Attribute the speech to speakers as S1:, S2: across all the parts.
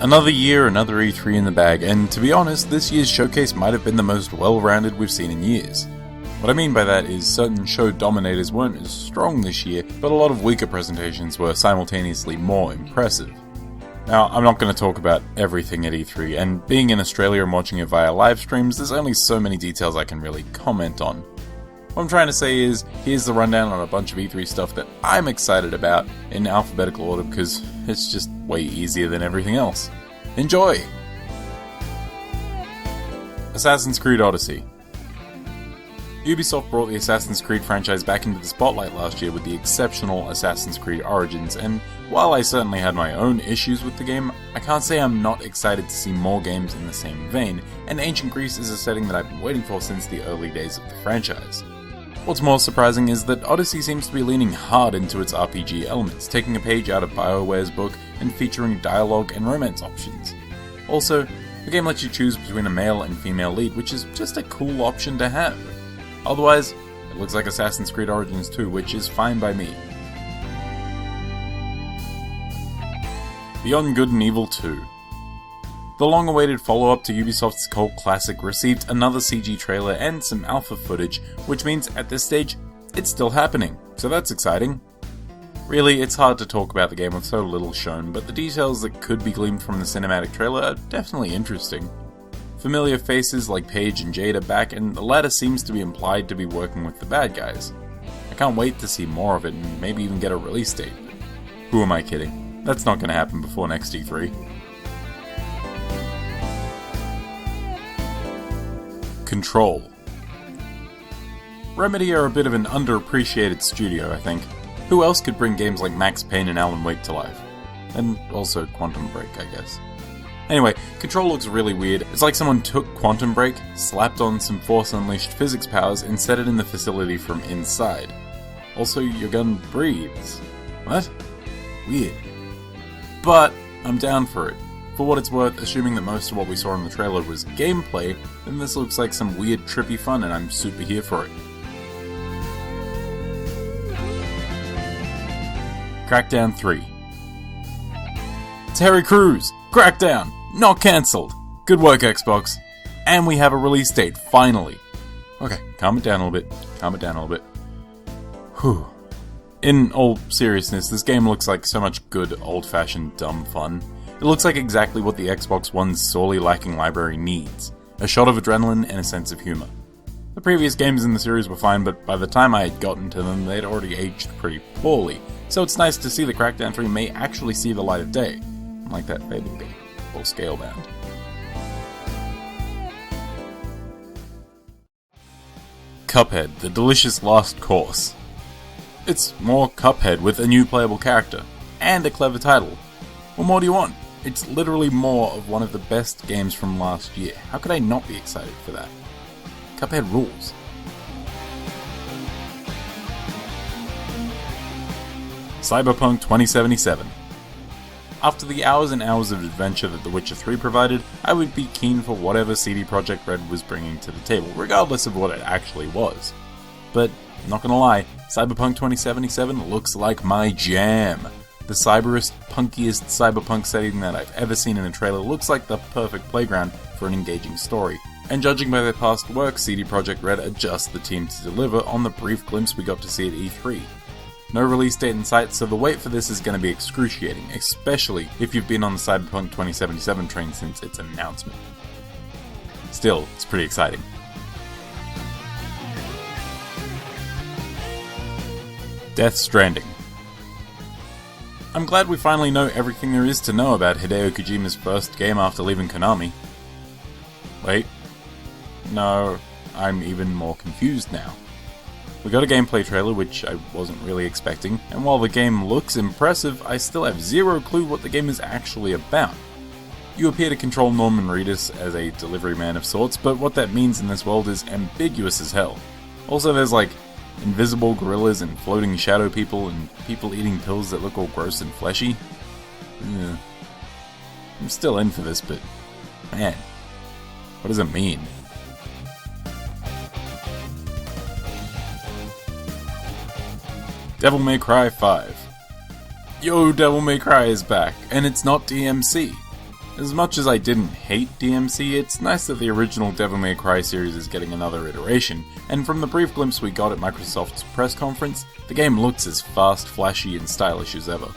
S1: Another year, another E3 in the bag, and to be honest, this year's showcase might have been the most well-rounded we've seen in years. What I mean by that is certain show dominators weren't as strong this year, but a lot of weaker presentations were simultaneously more impressive. Now, I'm not going to talk about everything at E3, and being in Australia and watching it via live streams, there's only so many details I can really comment on. What I'm trying to say is, here's the rundown on a bunch of E3 stuff that I'm excited about in alphabetical order because it's just way easier than everything else. Enjoy! Assassin's Creed Odyssey. Ubisoft brought the Assassin's Creed franchise back into the spotlight last year with the exceptional Assassin's Creed Origins, and while I certainly had my own issues with the game, I can't say I'm not excited to see more games in the same vein, and Ancient Greece is a setting that I've been waiting for since the early days of the franchise. What's more surprising is that Odyssey seems to be leaning hard into its RPG elements, taking a page out of BioWare's book and featuring dialogue and romance options. Also, the game lets you choose between a male and female lead, which is just a cool option to have. Otherwise, it looks like Assassin's Creed Origins 2, which is fine by me. Beyond Good and Evil 2. The long-awaited follow-up to Ubisoft's cult classic received another CG trailer and some alpha footage, which means at this stage, it's still happening, so that's exciting. Really, it's hard to talk about the game with so little shown, but the details that could be gleaned from the cinematic trailer are definitely interesting. Familiar faces like Paige and Jade are back, and the latter seems to be implied to be working with the bad guys. I can't wait to see more of it and maybe even get a release date. Who am I kidding? That's not going to happen before next E3. Control. Remedy are a bit of an underappreciated studio, I think. Who else could bring games like Max Payne and Alan Wake to life? And also Quantum Break, I guess. Anyway, Control looks really weird. It's like someone took Quantum Break, slapped on some Force Unleashed physics powers, and set it in the facility from inside. Also, your gun breathes. What? Weird. But I'm down for it. For what it's worth, assuming that most of what we saw in the trailer was gameplay, then this looks like some weird trippy fun and I'm super here for it. Crackdown 3. Terry Crews! Crackdown! Not cancelled! Good work, Xbox. And we have a release date, finally. Okay, calm it down a little bit. Whew. In all seriousness, this game looks like so much good old-fashioned dumb fun. It looks like exactly what the Xbox One's sorely lacking library needs. A shot of adrenaline and a sense of humour. The previous games in the series were fine, but by the time I had gotten to them, they'd already aged pretty poorly, so it's nice to see that Crackdown 3 may actually see the light of day. Like that fading bit, or Scalebound. Cuphead, the delicious last course. It's more Cuphead with a new playable character, and a clever title. What more do you want? It's literally more of one of the best games from last year. How could I not be excited for that? Cuphead rules. Cyberpunk 2077. After the hours and hours of adventure that The Witcher 3 provided, I would be keen for whatever CD Projekt Red was bringing to the table, regardless of what it actually was. But, not gonna lie, Cyberpunk 2077 looks like my jam. The cyberest, punkiest cyberpunk setting that I've ever seen in a trailer looks like the perfect playground for an engaging story. And judging by their past work, CD Projekt Red are just the team to deliver on the brief glimpse we got to see at E3. No release date in sight, so the wait for this is going to be excruciating, especially if you've been on the Cyberpunk 2077 train since its announcement. Still, it's pretty exciting. Death Stranding. I'm glad we finally know everything there is to know about Hideo Kojima's first game after leaving Konami. Wait. No, I'm even more confused now. We got a gameplay trailer, which I wasn't really expecting, and while the game looks impressive, I still have zero clue what the game is actually about. You appear to control Norman Reedus as a delivery man of sorts, but what that means in this world is ambiguous as hell. Also, there's like invisible gorillas and floating shadow people and people eating pills that look all gross and fleshy. Yeah. I'm still in for this, but man, what does it mean? Devil May Cry 5. Yo, Devil May Cry is back, and it's not DMC. As much as I didn't hate DMC, it's nice that the original Devil May Cry series is getting another iteration, and from the brief glimpse we got at Microsoft's press conference, the game looks as fast, flashy, and stylish as ever.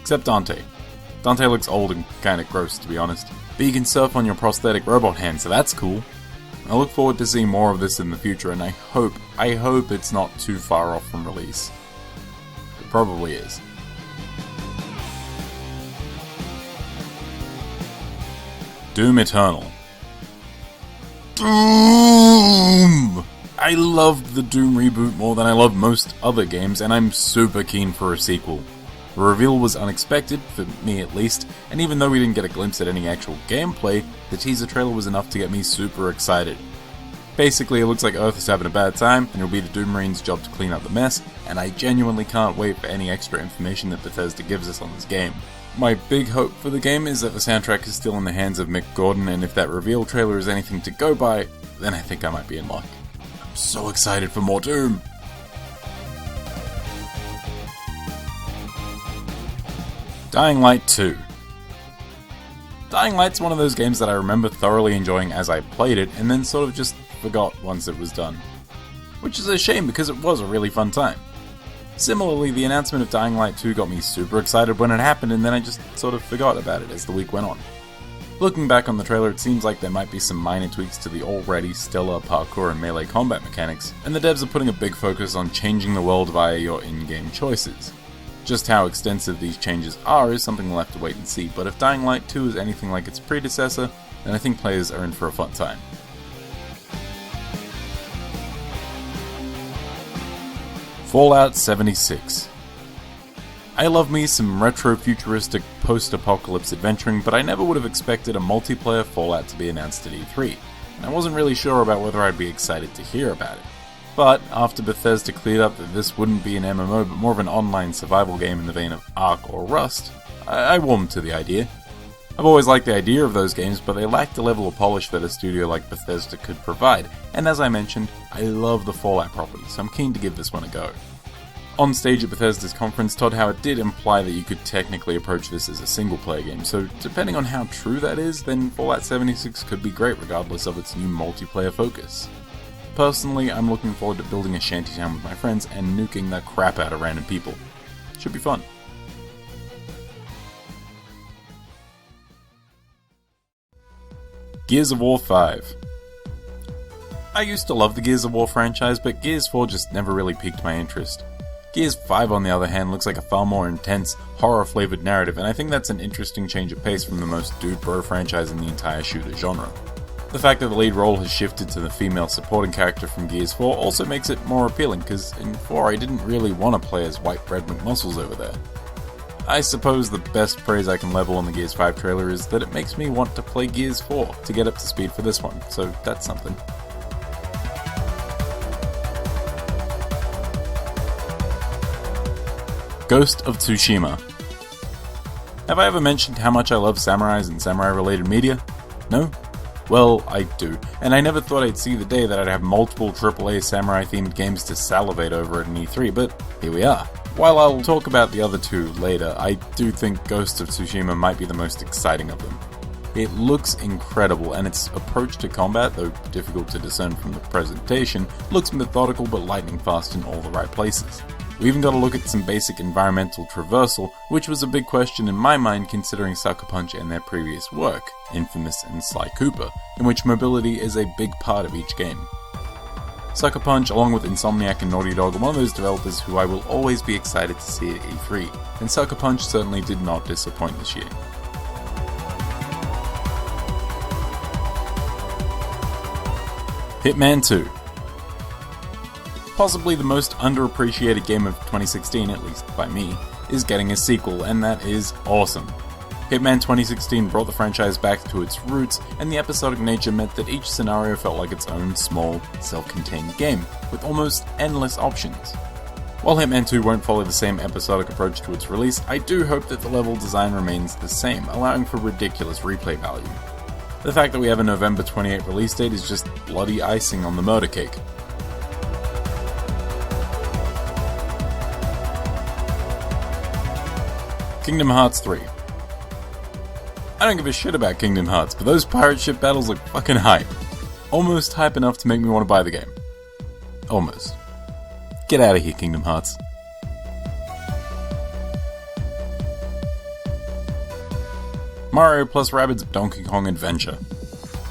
S1: Except Dante. Dante looks old and kinda gross, to be honest. But you can surf on your prosthetic robot hand, so that's cool. I look forward to seeing more of this in the future, and I hope it's not too far off from release. It probably is. Doom Eternal. Doom! I loved the Doom reboot more than I love most other games, and I'm super keen for a sequel. The reveal was unexpected, for me at least, and even though we didn't get a glimpse at any actual gameplay, the teaser trailer was enough to get me super excited. Basically, it looks like Earth is having a bad time, and it'll be the Doom Marine's job to clean up the mess, and I genuinely can't wait for any extra information that Bethesda gives us on this game. My big hope for the game is that the soundtrack is still in the hands of Mick Gordon, and if that reveal trailer is anything to go by, then I think I might be in luck. I'm so excited for more Doom! Dying Light 2. Dying Light's one of those games that I remember thoroughly enjoying as I played it, and then sort of just forgot once it was done. Which is a shame because it was a really fun time. Similarly, the announcement of Dying Light 2 got me super excited when it happened, and then I just sort of forgot about it as the week went on. Looking back on the trailer, it seems like there might be some minor tweaks to the already stellar parkour and melee combat mechanics, and the devs are putting a big focus on changing the world via your in-game choices. Just how extensive these changes are is something we'll have to wait and see, but if Dying Light 2 is anything like its predecessor, then I think players are in for a fun time. Fallout 76. I love me some retro-futuristic post-apocalypse adventuring, but I never would have expected a multiplayer Fallout to be announced at E3, and I wasn't really sure about whether I'd be excited to hear about it. But after Bethesda cleared up that this wouldn't be an MMO but more of an online survival game in the vein of Ark or Rust, I warmed to the idea. I've always liked the idea of those games, but they lacked the level of polish that a studio like Bethesda could provide, and as I mentioned, I love the Fallout property, so I'm keen to give this one a go. On stage at Bethesda's conference, Todd Howard did imply that you could technically approach this as a single-player game, so depending on how true that is, then Fallout 76 could be great regardless of its new multiplayer focus. Personally, I'm looking forward to building a shantytown with my friends and nuking the crap out of random people. Should be fun. Gears of War 5. I used to love the Gears of War franchise, but Gears 4 just never really piqued my interest. Gears 5, on the other hand, looks like a far more intense, horror-flavored narrative, and I think that's an interesting change of pace from the most dude-bro franchise in the entire shooter genre. The fact that the lead role has shifted to the female supporting character from Gears 4 also makes it more appealing, because in 4 I didn't really want to play as white bread McMuscles over there. I suppose the best praise I can level on the Gears 5 trailer is that it makes me want to play Gears 4 to get up to speed for this one, so that's something. Ghost of Tsushima. Have I ever mentioned how much I love samurais and samurai-related media? No? Well, I do, and I never thought I'd see the day that I'd have multiple AAA samurai-themed games to salivate over at an E3, but here we are. While I'll talk about the other two later, I do think Ghost of Tsushima might be the most exciting of them. It looks incredible, and its approach to combat, though difficult to discern from the presentation, looks methodical but lightning fast in all the right places. We even got a look at some basic environmental traversal, which was a big question in my mind considering Sucker Punch and their previous work, Infamous and Sly Cooper, in which mobility is a big part of each game. Sucker Punch, along with Insomniac and Naughty Dog, are one of those developers who I will always be excited to see at E3, and Sucker Punch certainly did not disappoint this year. Hitman II. Possibly the most underappreciated game of 2016, at least by me, is getting a sequel, and that is awesome. Hitman 2016 brought the franchise back to its roots, and the episodic nature meant that each scenario felt like its own small, self-contained game, with almost endless options. While Hitman 2 won't follow the same episodic approach to its release, I do hope that the level design remains the same, allowing for ridiculous replay value. The fact that we have a November 28 release date is just bloody icing on the murder cake. Kingdom Hearts 3. I don't give a shit about Kingdom Hearts, but those pirate ship battles look fucking hype. Almost hype enough to make me want to buy the game. Almost. Get out of here, Kingdom Hearts. Mario plus Rabbids Donkey Kong Adventure.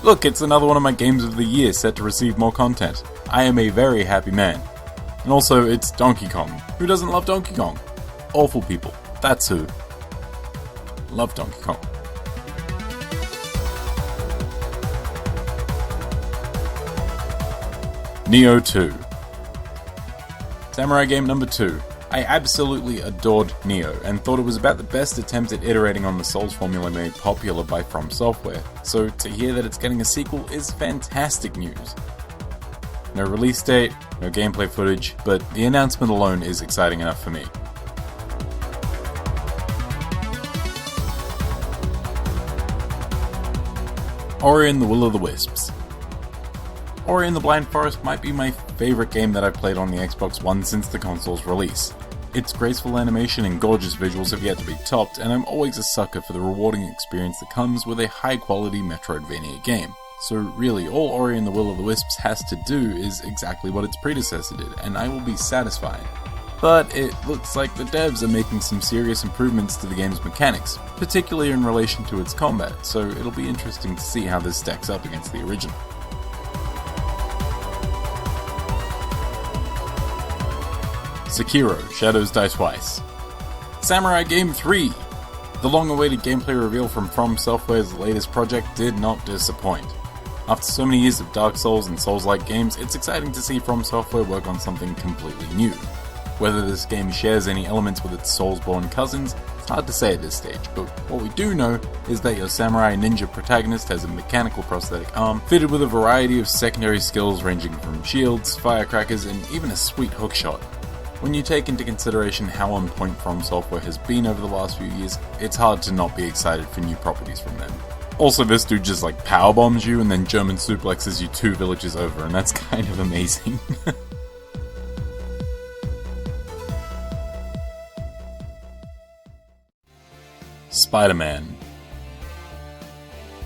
S1: Look, it's another one of my games of the year set to receive more content. I am a very happy man. And also, it's Donkey Kong. Who doesn't love Donkey Kong? Awful people. That's who. Love Donkey Kong. Neo 2. Samurai game number 2. I absolutely adored Neo, and thought it was about the best attempt at iterating on the Souls formula made popular by From Software, so to hear that it's getting a sequel is fantastic news. No release date, no gameplay footage, but the announcement alone is exciting enough for me. Ori and the Will of the Wisps. Ori and the Blind Forest might be my favourite game that I've played on the Xbox One since the console's release. Its graceful animation and gorgeous visuals have yet to be topped, and I'm always a sucker for the rewarding experience that comes with a high-quality Metroidvania game. So really, all Ori and the Will of the Wisps has to do is exactly what its predecessor did, and I will be satisfied. But it looks like the devs are making some serious improvements to the game's mechanics, particularly in relation to its combat, so it'll be interesting to see how this stacks up against the original. Sekiro: Shadows Die Twice. Samurai Game 3! The long-awaited gameplay reveal from Software's latest project did not disappoint. After so many years of Dark Souls and Souls-like games, it's exciting to see From Software work on something completely new. Whether this game shares any elements with its Soulsborne cousins, it's hard to say at this stage, but what we do know is that your samurai ninja protagonist has a mechanical prosthetic arm, fitted with a variety of secondary skills ranging from shields, firecrackers, and even a sweet hookshot. When you take into consideration how on point From Software has been over the last few years, it's hard to not be excited for new properties from them. Also, this dude just like powerbombs you and then German suplexes you 2 villages over, and that's kind of amazing. SpiderMan.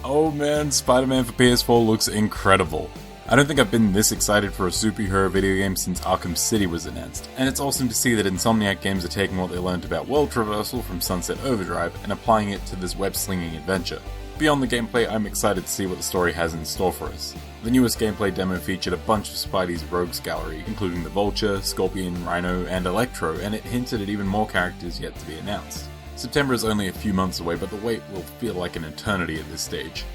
S1: Oh man, SpiderMan for PS4 looks incredible. I don't think I've been this excited for a superhero video game since Arkham City was announced, and it's awesome to see that Insomniac Games are taking what they learned about world traversal from Sunset Overdrive and applying it to this web-slinging adventure. Beyond the gameplay, I'm excited to see what the story has in store for us. The newest gameplay demo featured a bunch of Spidey's rogues gallery, including the Vulture, Scorpion, Rhino, and Electro, and it hinted at even more characters yet to be announced. September is only a few months away, but the wait will feel like an eternity at this stage.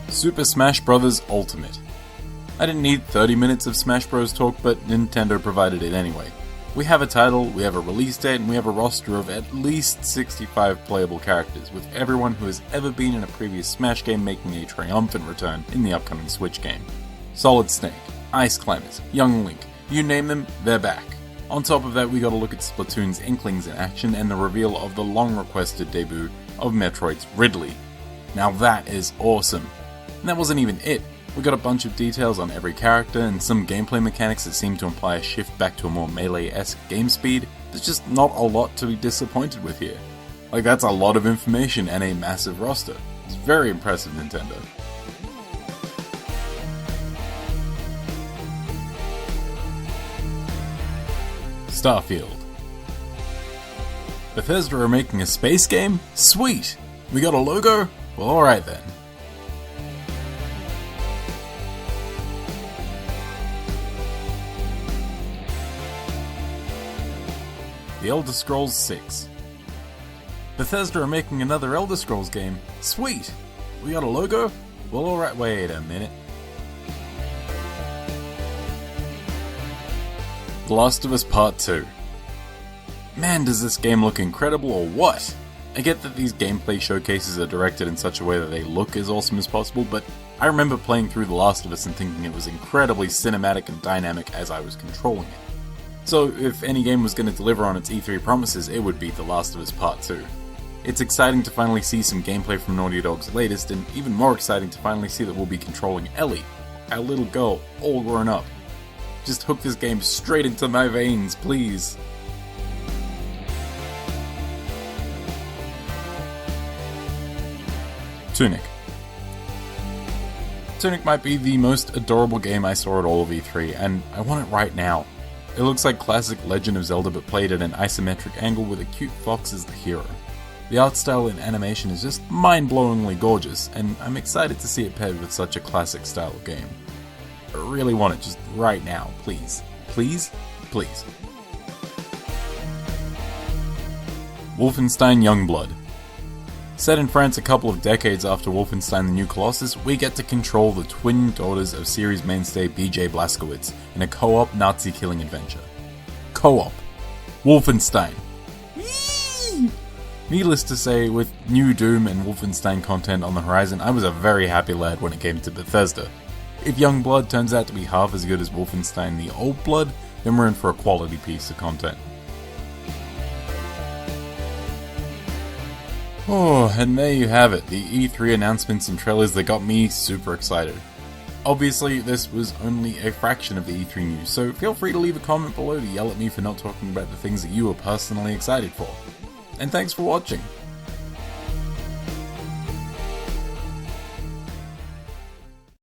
S1: Super Smash Bros. Ultimate. I didn't need 30 minutes of Smash Bros. Talk, but Nintendo provided it anyway. We have a title, we have a release date, and we have a roster of at least 65 playable characters, with everyone who has ever been in a previous Smash game making a triumphant return in the upcoming Switch game. Solid Snake, Ice Climbers, Young Link, you name them, they're back. On top of that, we got a look at Splatoon's Inklings in action and the reveal of the long-requested debut of Metroid's Ridley. Now that is awesome. And that wasn't even it. We got a bunch of details on every character and some gameplay mechanics that seem to imply a shift back to a more melee-esque game speed. There's just not a lot to be disappointed with here. Like, that's a lot of information and a massive roster. It's very impressive, Nintendo. Starfield. Bethesda are making a space game? Sweet! We got a logo? Well, alright then. The Elder Scrolls 6. Bethesda are making another Elder Scrolls game? Sweet! We got a logo? Well, alright, wait a minute. The Last of Us Part 2. Man, does this game look incredible or what? I get that these gameplay showcases are directed in such a way that they look as awesome as possible, but I remember playing through The Last of Us and thinking it was incredibly cinematic and dynamic as I was controlling it. So if any game was going to deliver on its E3 promises, it would be The Last of Us Part 2. It's exciting to finally see some gameplay from Naughty Dog's latest, and even more exciting to finally see that we'll be controlling Ellie, our little girl, all grown up. Just hook this game straight into my veins, please. Tunic. Tunic might be the most adorable game I saw at all of E3, and I want it right now. It looks like classic Legend of Zelda but played at an isometric angle with a cute fox as the hero. The art style and animation is just mind-blowingly gorgeous, and I'm excited to see it paired with such a classic style of game. I really want it just right now, please. Please? Please. Wolfenstein Youngblood. Set in France a couple of decades after Wolfenstein the New Colossus, we get to control the twin daughters of series mainstay BJ Blazkowicz in a co-op Nazi killing adventure. Co-op. Wolfenstein. Whee! Needless to say, with new Doom and Wolfenstein content on the horizon, I was a very happy lad when it came to Bethesda. If Youngblood turns out to be half as good as Wolfenstein the Old Blood, then we're in for a quality piece of content. Oh, and there you have it, the E3 announcements and trailers that got me super excited. Obviously, this was only a fraction of the E3 news, so feel free to leave a comment below to yell at me for not talking about the things that you were personally excited for. And thanks for watching.